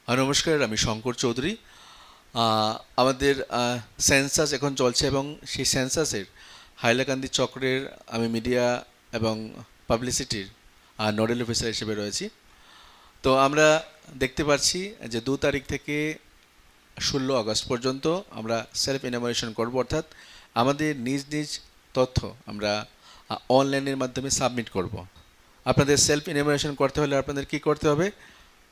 নমস্কার, আমি শঙ্কর চৌধুরী। আমাদের সেন্সাস এখন চলছে এবং সেই সেন্সাসের হাইলাকান্দি চক্রের আমি মিডিয়া এবং পাবলিসিটির নোডাল অফিসার হিসেবে রয়েছি। তো আমরা দেখতে পাচ্ছি যে 2 তারিখ থেকে 16 আগস্ট পর্যন্ত আমরা সেলফ ইনোভেশন করব, অর্থাৎ আমাদের নিজ নিজ তথ্য আমরা অনলাইনের মাধ্যমে সাবমিট করব। আপনাদের সেলফ ইনোভেশন করতে হলে আপনাদের কি করতে হবে?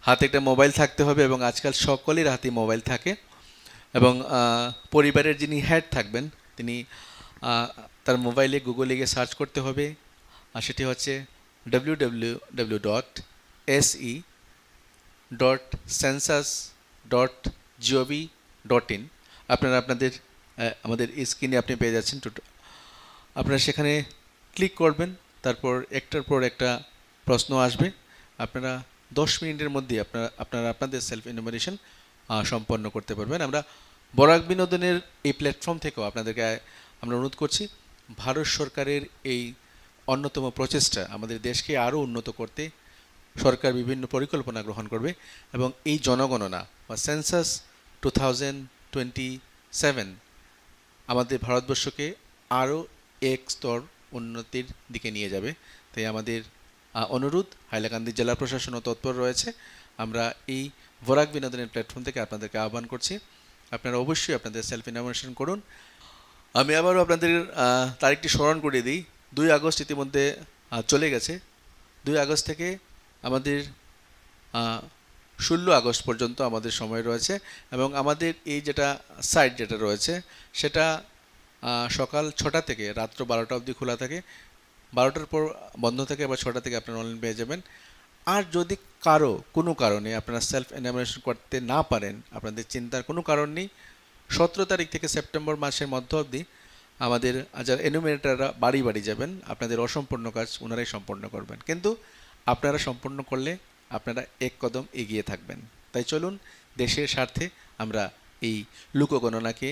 হাতে একটা মোবাইল থাকতে হবে এবং আজকাল সকলের হাতে মোবাইল থাকে এবং পরিবারের যিনি হেড থাকবেন তিনি তার মোবাইলে গুগলে গিয়ে সার্চ করতে হবে, আর সেটি হচ্ছে www.se.census.gov.in। আপনারা আপনাদের আমাদের স্ক্রিনে আপনি পেয়ে যাচ্ছেন। আপনারা সেখানে ক্লিক করবেন, তারপর একটার পর একটা প্রশ্ন আসবে। আপনারা 10 মিনিটের মধ্যে আপনারা আপনাদের সেলফ ইনোভেশন সম্পন্ন করতে পারবেন। আমরা বরাক বিনোদনের এই প্ল্যাটফর্ম থেকেও আপনাদেরকে আমরা অনুরোধ করছি, ভারত সরকারের এই অন্যতম প্রচেষ্টা আমাদের দেশকে আরও উন্নত করতে সরকার বিভিন্ন পরিকল্পনা গ্রহণ করবে এবং এই জনগণনা বা সেন্সাস 2027 আমাদের ভারতবর্ষকে আরও এক স্তর উন্নতির দিকে নিয়ে যাবে। তাই আমাদের অনুরোধ, হাইলাকান্দি জেলা প্রশাসনও তৎপর রয়েছে। আমরা এই বরাক বিনোদনের প্ল্যাটফর্ম থেকে আপনাদেরকে আহ্বান করছি, আপনারা অবশ্যই আপনাদের সেলফ ইনোভেশন করুন। আমি আবারও আপনাদের তারিখটি স্মরণ করিয়ে দিই। 2 আগস্ট ইতিমধ্যে চলে গেছে। 2 আগস্ট থেকে আমাদের 16 আগস্ট পর্যন্ত আমাদের সময় রয়েছে এবং আমাদের এই যেটা সাইট যেটা রয়েছে সেটা সকাল 6টা থেকে রাত্র 12টা অবধি খোলা থাকে। 12টার পর বন্ধ থাকে, আবার 6টা থেকে আপনারা অনলাইন পেয়ে যাবেন। আর যদি কোনো কারণে আপনারা সেলফ এনামিনেশন করতে না পারেন, আপনাদের চিন্তার কোনো কারণ নেই। 17 তারিখ থেকে সেপ্টেম্বর মাসের মধ্য অবধি আমাদের যারা এনুমিনেটাররা বাড়ি বাড়ি যাবেন, আপনাদের অসম্পূর্ণ কাজ ওনারাই সম্পন্ন করবেন, কিন্তু আপনারা সম্পন্ন করলে আপনারা এক কদম এগিয়ে থাকবেন। তাই চলুন দেশের স্বার্থে আমরা এই লোকগণনাকে